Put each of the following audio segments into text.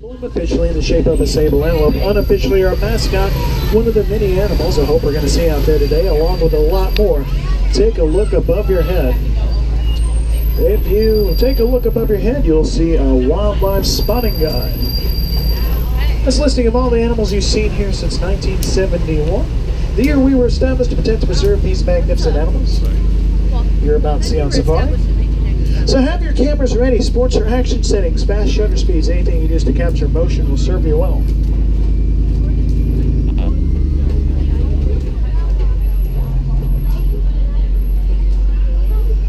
Officially in the shape of a sable antelope, unofficially our mascot, one of the many animals I hope we're going to see out there today, along with a lot more. Take a look above your head. If you take a look above your head, you'll see a wildlife spotting guide. This listing of all the animals you've seen here since 1971, the year we were established to protect and preserve these magnificent animals you're about to see on safari. So have your cameras ready. Sports or action settings, fast shutter speeds, anything you use to capture motion will serve you well.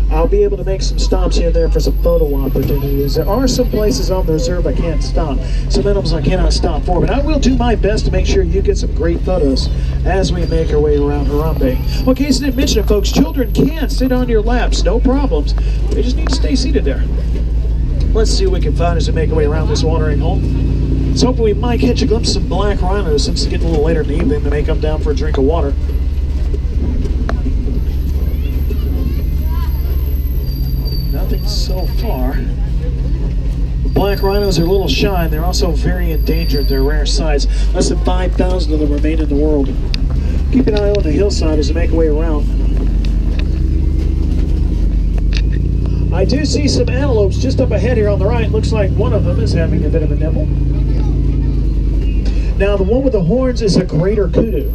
I'll be able to make some stops here and there for some photo opportunities. There are some places on the reserve I can't stop, some animals I cannot stop for, but I will do my best to make sure you get some great photos as we make our way around Harambe. Well, in case I didn't mention it, folks, children can sit on your laps, no problems. They just need to stay seated there. Let's see what we can find as we make our way around this watering hole. Let's hope we might catch a glimpse of some black rhinos since it's getting a little later in the evening. They may come down for a drink of water. Nothing so far. The black rhinos are a little shy, and they're also very endangered. They're rare sights. Less than 5,000 of them remain in the world. Keep an eye on the hillside as we make our way around. I do see some antelopes just up ahead here on the right. Looks like one of them is having a bit of a nibble. Now, the one with the horns is a greater kudu.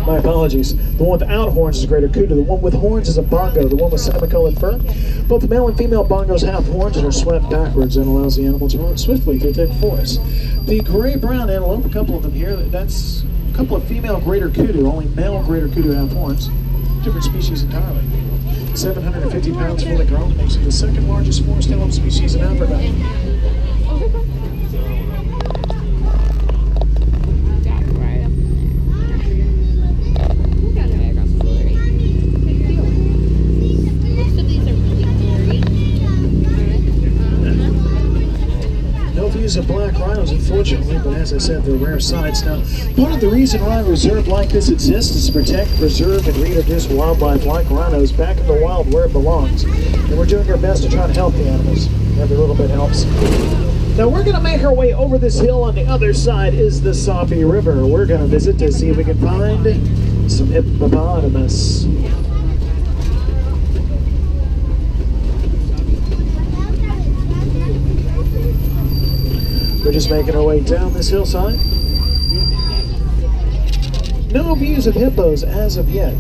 My apologies. The one without horns is a greater kudu. The one with horns is a bongo. The one with semi-colored fur. Both the male and female bongos have horns and are swept backwards and allows the animal to run swiftly through thick forest. The gray-brown antelope, a couple of them here, that's a couple of female greater kudu. Only male greater kudu have horns. Different species entirely. 750 pounds fully grown, makes it the second largest forest antelope species in Africa. Of black rhinos, unfortunately, but as I said, they're rare sights. Now, part of the reason why a reserve like this exists is to protect, preserve, and reintroduce wildlife like rhinos back in the wild where it belongs. And we're doing our best to try to help the animals. Every little bit helps. Now, we're going to make our way over this hill. On the other side is the Safi River. We're going to visit to see if we can find some hippopotamus. We're just making our way down this hillside. No views of hippos as of yet.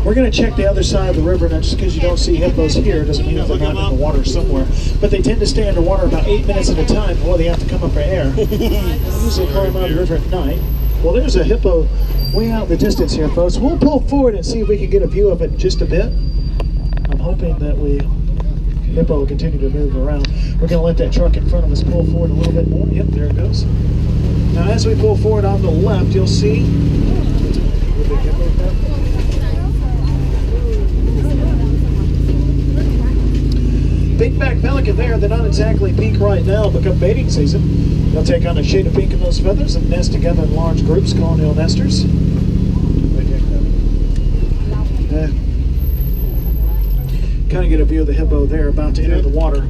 We're going to check the other side of the river. Now, just because you don't see hippos here doesn't mean that they're not in the water somewhere. But they tend to stay underwater about 8 minutes at a time before they have to come up for air. They usually climb out of the river at night. Well, there's a hippo way out in the distance here, folks. We'll pull forward and see if we can get a view of it in just a bit. I'm hoping that hippo will continue to move around. We're going to let that truck in front of us pull forward a little bit more. Yep, there it goes. Now, as we pull forward on the left, you'll see pink-back pelican there. They're not exactly pink right now, but come mating season, they'll take on a shade of pink in those feathers and nest together in large groups, colonial nesters. Kind of get a view of the hippo there about to enter the water.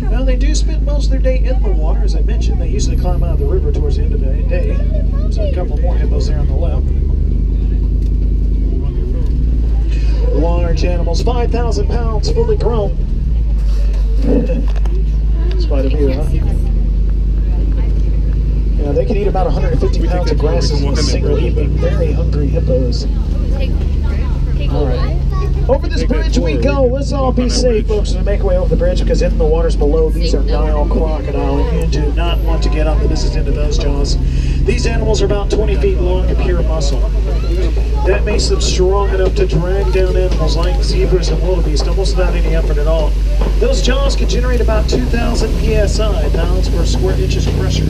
Now, they do spend most of their day in the water. As I mentioned, they usually climb out of the river towards the end of the day. There's a couple more hippos there on the left. Large animals, 5,000 pounds, fully grown. It's quite a view, huh? Yeah, they can eat about 150 pounds of grasses in a single evening. Very hungry hippos. All right. Over this bridge we go. Let's all be safe, folks, as we make our way over the bridge, because in the waters below, these are Nile crocodile, and you do not want to get on the business end of those jaws. These animals are about 20 feet long and pure muscle. That makes them strong enough to drag down animals like zebras and wildebeest almost without any effort at all. Those jaws can generate about 2,000 psi, pounds per square inches pressure.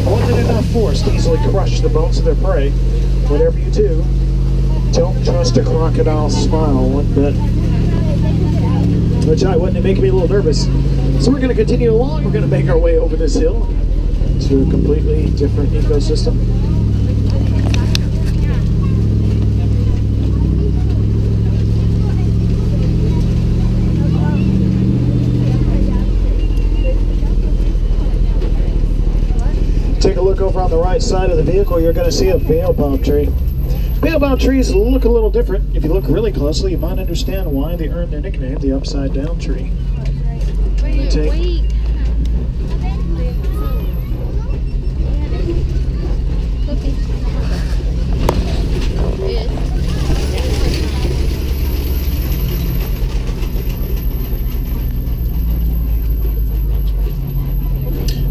More than enough force to easily crush the bones of their prey. Whatever you do, don't trust a crocodile's smile one bit. Which I wouldn't, it making me a little nervous. So we're going to continue along. We're going to make our way over this hill to a completely different ecosystem. look over on the right side of the vehicle, you're going to see a bail palm tree. Bail palm trees look a little different. If you look really closely, you might understand why they earned their nickname, the upside down tree. Wait.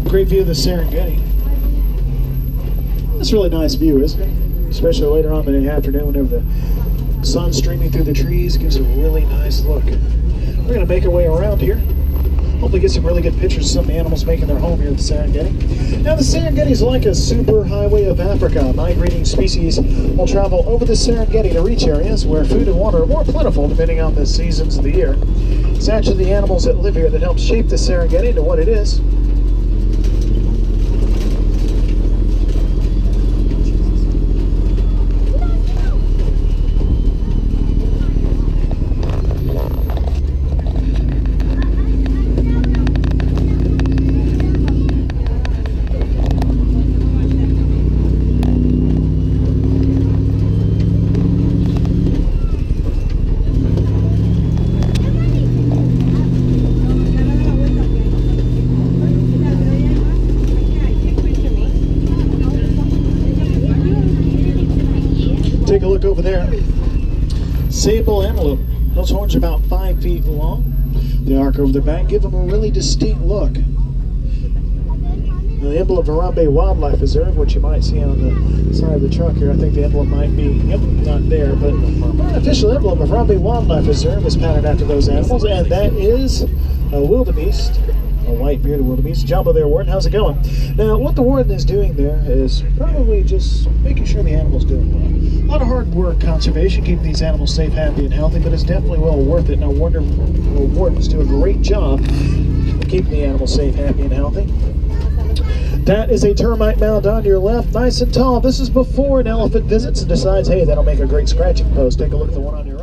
Great view of the Serengeti. That's a really nice view, isn't it? Especially later on in the afternoon whenever the sun's streaming through the trees. Gives a really nice look. We're going to make our way around here. Hopefully get some really good pictures of some of the animals making their home here at the Serengeti. Now the Serengeti is like a super highway of Africa. Migrating species will travel over the Serengeti to reach areas where food and water are more plentiful depending on the seasons of the year. It's actually the animals that live here that help shape the Serengeti into what it is. Take a look over there. Sable antelope. Those horns are about 5 feet long. They arc over their back, give them a really distinct look. Now, the emblem of Harambe Wildlife Reserve, which you might see on the side of the truck here, I think the emblem might be, not there, but the official emblem of Harambe Wildlife Reserve is patterned after those animals, and that is a wildebeest. A white-bearded wildebeest. Jumbo there, Warden. How's it going? Now, what the warden is doing there is probably just making sure the animal's doing well. A lot of hard work, conservation, keeping these animals safe, happy, and healthy, but it's definitely well worth it. Now, wardens do a great job of keeping the animals safe, happy, and healthy. That is a termite mound on your left, nice and tall. This is before an elephant visits and decides, hey, that'll make a great scratching post. Take a look at the one on your right.